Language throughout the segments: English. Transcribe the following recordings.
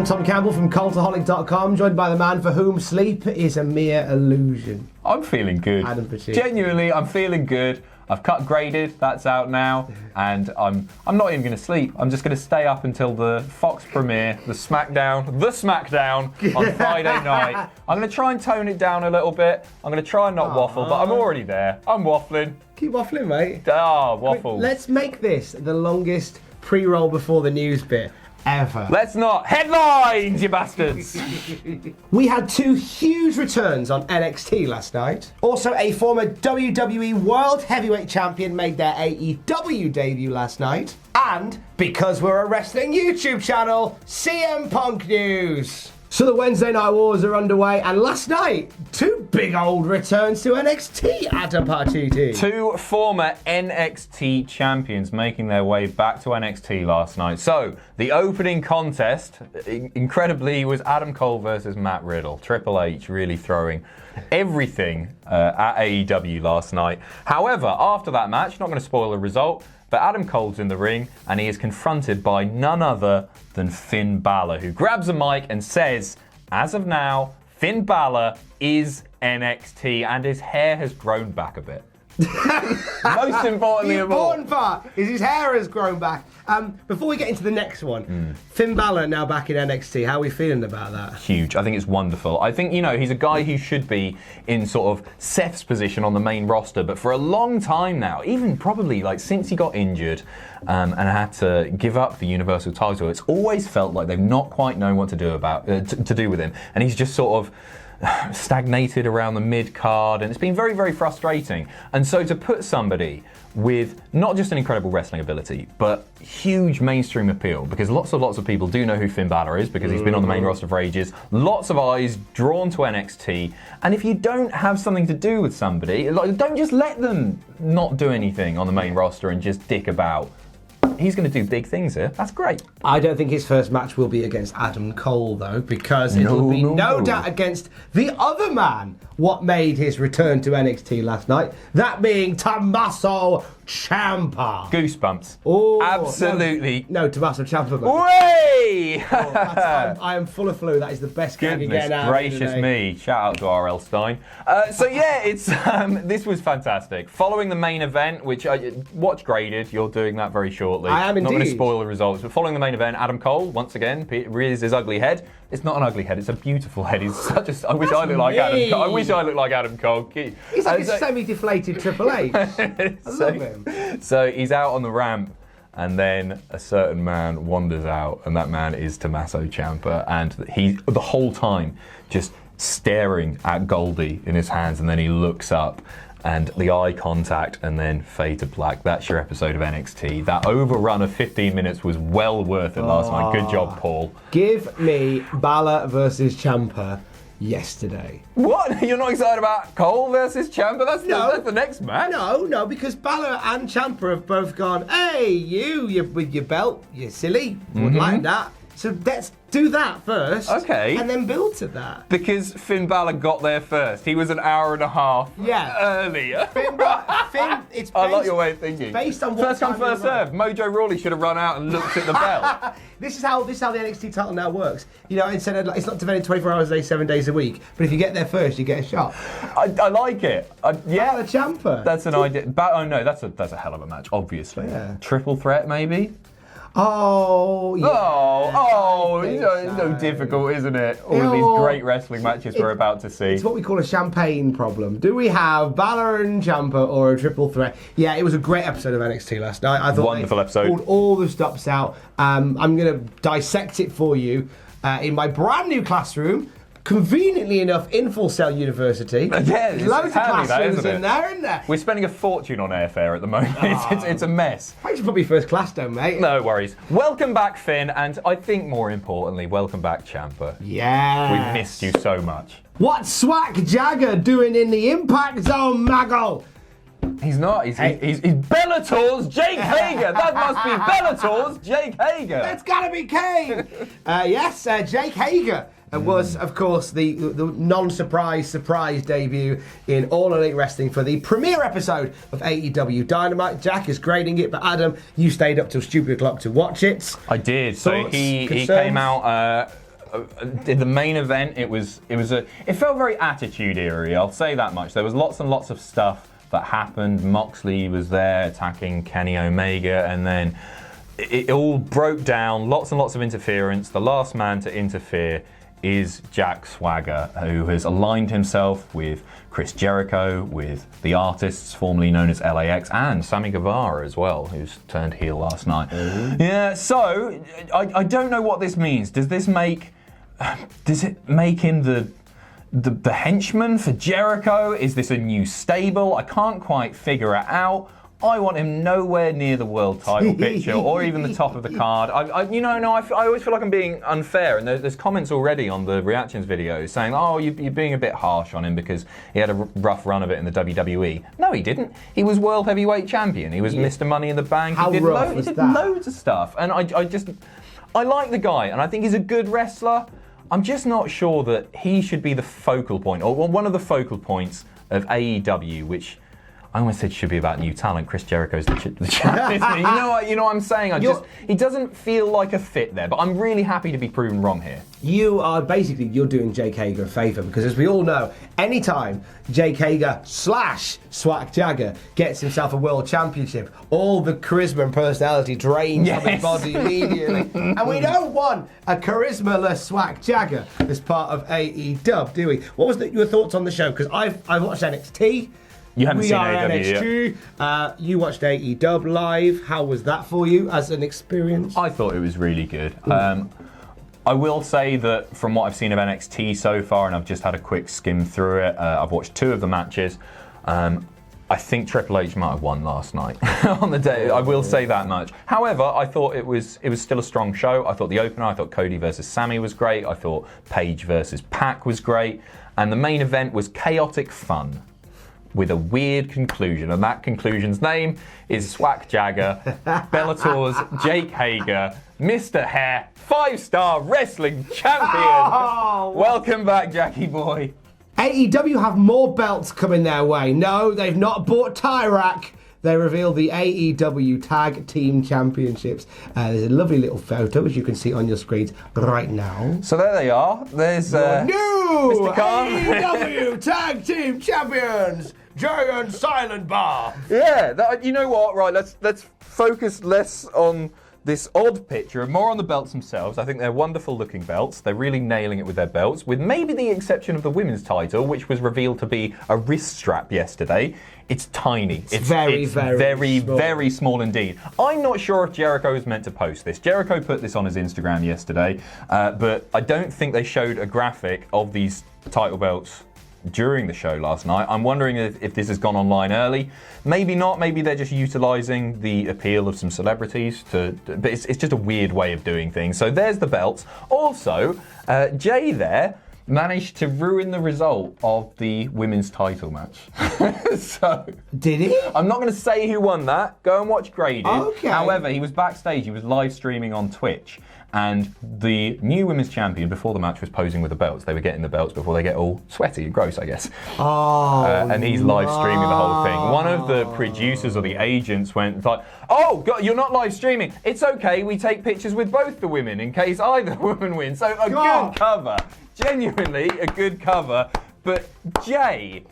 Tom Campbell from Cultaholic.com, joined by the man for whom sleep is a mere illusion. I'm feeling good. Adam Pacheco. Genuinely, I'm feeling good. I've cut Graded, that's out now, and I'm not even going to sleep. I'm just going to stay up until the Fox premiere, the SmackDown on Friday night. I'm going to try and tone it down a little bit. I'm going to try and not waffle, but I'm already there. I'm waffling. Keep waffling, mate. Waffle. Let's make this the longest pre-roll before the news bit ever. Let's not. Headlines, you bastards! We had two huge returns on NXT last night. Also, a former WWE World Heavyweight Champion made their AEW debut last night. And, because we're a wrestling YouTube channel, CM Punk news. So the Wednesday Night Wars are underway, and last night, two big old returns to NXT, Adam Pacheco. Two former NXT champions making their way back to NXT last night. So, the opening contest, incredibly, was Adam Cole versus Matt Riddle. Triple H really throwing everything at AEW last night. However, after that match, not going to spoil the result, but Adam Cole's in the ring, and he is confronted by none other than Finn Balor, who grabs a mic and says, as of now, Finn Balor is NXT, and his hair has grown back a bit. Most importantly of all. The important part is his hair has grown back. Before we get into the next one, Finn Balor now back in NXT. How are we feeling about that? Huge. I think it's wonderful. I think, he's a guy who should be in sort of Seth's position on the main roster, but for a long time now, even probably since he got injured and had to give up the Universal title, it's always felt like they've not quite known what to do to do with him. And he's just sort of stagnated around the mid-card, and it's been very, very frustrating. And so to put somebody with not just an incredible wrestling ability, but huge mainstream appeal, because lots of people do know who Finn Balor is, because he's been on the main roster for ages, lots of eyes drawn to NXT, and if you don't have something to do with somebody, don't just let them not do anything on the main roster and just dick about. He's going to do big things here. That's great. I don't think his first match will be against Adam Cole, though, because it'll be no doubt against the other man what made his return to NXT last night, that being Tommaso Ciampa. Goosebumps. Oh, absolutely. No, Tommaso Ciampa. Way! I am full of flu. That is the best gag you get out. Goodness gracious me. Shout out to R.L. Stein. It's this was fantastic. Following the main event, which I watch Graded, you're doing that very shortly. I am indeed. Not going to spoil the results, but following the main event, Adam Cole, once again, rears his ugly head. It's not an ugly head, it's a beautiful head. He's such a... I wish I looked like Adam Cole. I wish I looked like Adam Cole. He's like a semi-deflated Triple H. I love him. So he's out on the ramp, and then a certain man wanders out, and that man is Tommaso Ciampa, and he the whole time just staring at Goldie in his hands, and then he looks up, and the eye contact, and then fade to black. That's your episode of NXT. That overrun of 15 minutes was well worth it last night. Good job, Paul. Give me Balor versus Ciampa yesterday. What? You're not excited about Cole versus Ciampa? That's the next match. No, because Balor and Ciampa have both gone, hey, you with your belt, you're silly. Wouldn't like that. So let's do that first. Okay. And then build to that. Because Finn Balor got there first. He was an hour and a half earlier. Finn, it's based, I like your way of thinking. Based on what first come, first serve. Mojo Rawley should have run out and looked at the belt. This is how the NXT title now works. Instead of it's not defended 24 hours a day, 7 days a week. But if you get there first, you get a shot. I like it. Yeah, the Ciampa. That's an idea. No, that's a hell of a match. Obviously. Yeah. Triple threat, maybe. Oh, yeah. It's no difficult, isn't it? All of these great wrestling matches we're about to see. It's what we call a champagne problem. Do we have Balor and Ciampa or a triple threat? Yeah, it was a great episode of NXT last night. I thought wonderful episode. Pulled all the stops out. I'm going to dissect it for you in my brand new classroom. Conveniently enough, in Full Sail University. Yeah, there's loads of classrooms in there. We're spending a fortune on airfare at the moment. It's a mess. I should put me first class down, mate. No worries. Welcome back, Finn, and I think more importantly, welcome back, Ciampa. Yeah. We missed you so much. What's Swack Jagger doing in the Impact Zone, Maggle? He's not. He's Bellator's Jake Hager. That must be Bellator's Jake Hager. That's gotta be Kane. Yes, Jake Hager. Was, of course, the non-surprise surprise debut in All Elite Wrestling for the premiere episode of AEW Dynamite. Jack is grading it, but Adam, you stayed up till stupid o'clock to watch it. I did. So Thoughts, he concerns? came out the main event, it felt very Attitude Era. I'll say that much. There was lots and lots of stuff that happened. Moxley was there attacking Kenny Omega, and then it all broke down. Lots and lots of interference. The last man to interfere is Jack Swagger, who has aligned himself with Chris Jericho, with the Artists, formerly known as LAX, and Sammy Guevara as well, who's turned heel last night. Yeah, so I don't know what this means. Does it make him the henchman for Jericho? Is this a new stable? I can't quite figure it out. I want him nowhere near the world title picture or even the top of the card. I always feel like I'm being unfair, and there's comments already on the reactions videos saying, "Oh, you're being a bit harsh on him because he had a rough run of it in the WWE." No, he didn't. He was World Heavyweight Champion. He was Mr. Money in the Bank. How he did, rough was he did that? loads of stuff, and I like the guy, and I think he's a good wrestler. I'm just not sure that he should be the focal point, or one of the focal points of AEW, which I almost said should be about new talent. Chris Jericho's the champion. You know what I'm saying? He doesn't feel like a fit there, but I'm really happy to be proven wrong here. You're doing Jake Hager a favour, because as we all know, anytime Jake Hager / Swag Jagger gets himself a world championship, all the charisma and personality drains from his body immediately. And we don't want a charisma-less Swag Jagger as part of AEW, do we? What was your thoughts on the show? Because I've watched NXT. You haven't seen AEW NXT. You watched AEW live. How was that for you as an experience? I thought it was really good. I will say that from what I've seen of NXT so far, and I've just had a quick skim through it, I've watched 2 of the matches. I think Triple H might have won last night on the day. I will say that much. However, I thought it was still a strong show. I thought the opener, I thought Cody versus Sammy was great. I thought Paige versus Pac was great. And the main event was chaotic fun, with a weird conclusion, and that conclusion's name is Swag Jagger, Bellator's Jake Hager, Mr. Hair, 5-star wrestling champion. Oh, welcome back, Jackie boy. AEW have more belts coming their way. No, they've not bought Tyrak. They revealed the AEW Tag Team Championships. There's a lovely little photo, as you can see on your screens right now. So there they are. There's new Mr. Khan. AEW Tag Team Champions, Jay and Silent Bar. Yeah, you know what? Right, let's focus less on this odd picture and more on the belts themselves. I think they're wonderful looking belts. They're really nailing it with their belts, with maybe the exception of the women's title, which was revealed to be a wrist strap yesterday. It's tiny. It's very small indeed. I'm not sure if Jericho is meant to post this. Jericho put this on his Instagram yesterday, but I don't think they showed a graphic of these title belts during the show last night. I'm wondering if this has gone online early. Maybe not. Maybe they're just utilising the appeal of some celebrities but it's just a weird way of doing things. So there's the belts. Also, Jay there managed to ruin the result of the women's title match. So did he? I'm not going to say who won that. Go and watch Graded. Okay. However, he was backstage. He was live streaming on Twitch. And the new women's champion, before the match, was posing with the belts. They were getting the belts before they get all sweaty and gross, I guess. And he's live streaming the whole thing. One of the producers or the agents went like, "Oh, God, you're not live streaming. It's okay. We take pictures with both the women in case either woman wins." So a good cover. Genuinely a good cover. But Jay,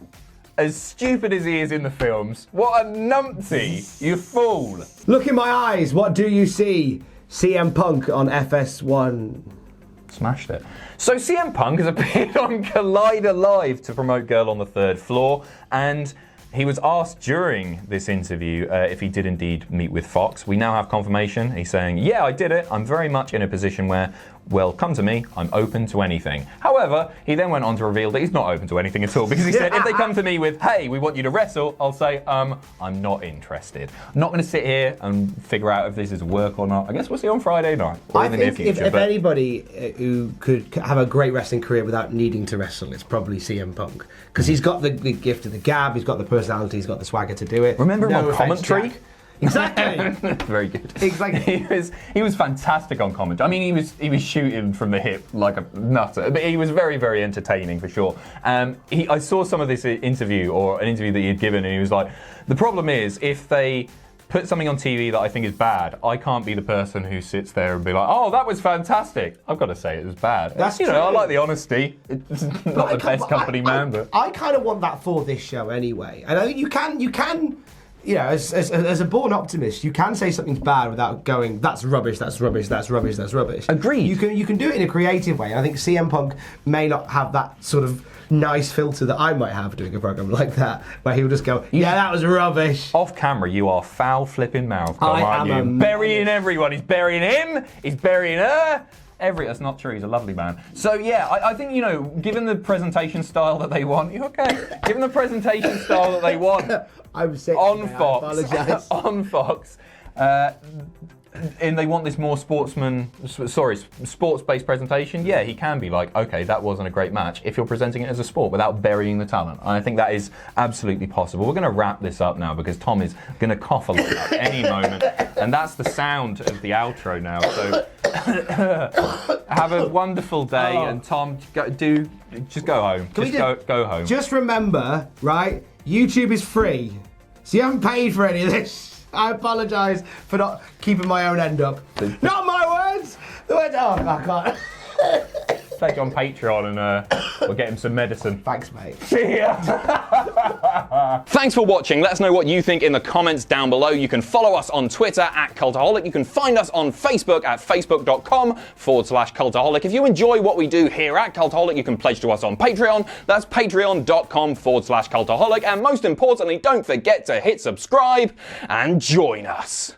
as stupid as he is in the films, what a numpty, you fool. Look in my eyes. What do you see? CM Punk on FS1. Smashed it. So CM Punk has appeared on Collider Live to promote Girl on the Third Floor, and he was asked during this interview if he did indeed meet with Fox. We now have confirmation. He's saying, "Yeah, I did it. I'm very much in a position where, well, come to me. I'm open to anything." However, he then went on to reveal that he's not open to anything at all, because he said, if they come to me with, "Hey, we want you to wrestle," I'll say, I'm not interested. I'm not going to sit here and figure out if this is work or not. I guess we'll see on Friday night. I think if anybody who could have a great wrestling career without needing to wrestle, it's probably CM Punk. Because he's got the gift of the gab, he's got the personality, he's got the swagger to do it. Remember him on commentary? Exactly. Very good. Exactly. He was fantastic on commentary. I mean, he was shooting from the hip like a nutter, but he was very, very entertaining for sure. I saw some of this interview, or an interview that he had given, and he was like, the problem is if they put something on TV that I think is bad, I can't be the person who sits there and be like, oh, that was fantastic. I've got to say it was bad. That's you know, true. I like the honesty. It's not the best company man, but I kind of want that for this show anyway. And I think you can. You know, as a born optimist, you can say something's bad without going, that's rubbish, that's rubbish, that's rubbish, that's rubbish. Agreed. You can do it in a creative way. And I think CM Punk may not have that sort of nice filter that I might have doing a program like that, where he'll just go, yeah, that was rubbish. Off camera, you are foul flipping mouth, aren't you? Burying everyone. He's burying him. He's burying her. That's not true. He's a lovely man. So yeah, I think, you know, given the presentation style that they want, you okay? Given the presentation style that they want, I'm sick. on I Fox, apologise. on Fox, and they want this more sports-based presentation. Yeah, he can be like, okay, that wasn't a great match. If you're presenting it as a sport without burying the talent, and I think that is absolutely possible. We're going to wrap this up now because Tom is going to cough a lot at any moment, and that's the sound of the outro now. So have a wonderful day, and Tom, just go home. Go home. Just remember, right? YouTube is free, so you haven't paid for any of this. I apologise for not keeping my own end up. Not my words. The words. Oh, I can't. Take on Patreon and we'll get him some medicine. Thanks, mate. See ya. Thanks for watching. Let us know what you think in the comments down below. You can follow us on Twitter at Cultaholic. You can find us on Facebook at facebook.com/Cultaholic. If you enjoy what we do here at Cultaholic, you can pledge to us on Patreon. That's patreon.com/Cultaholic. And most importantly, don't forget to hit subscribe and join us.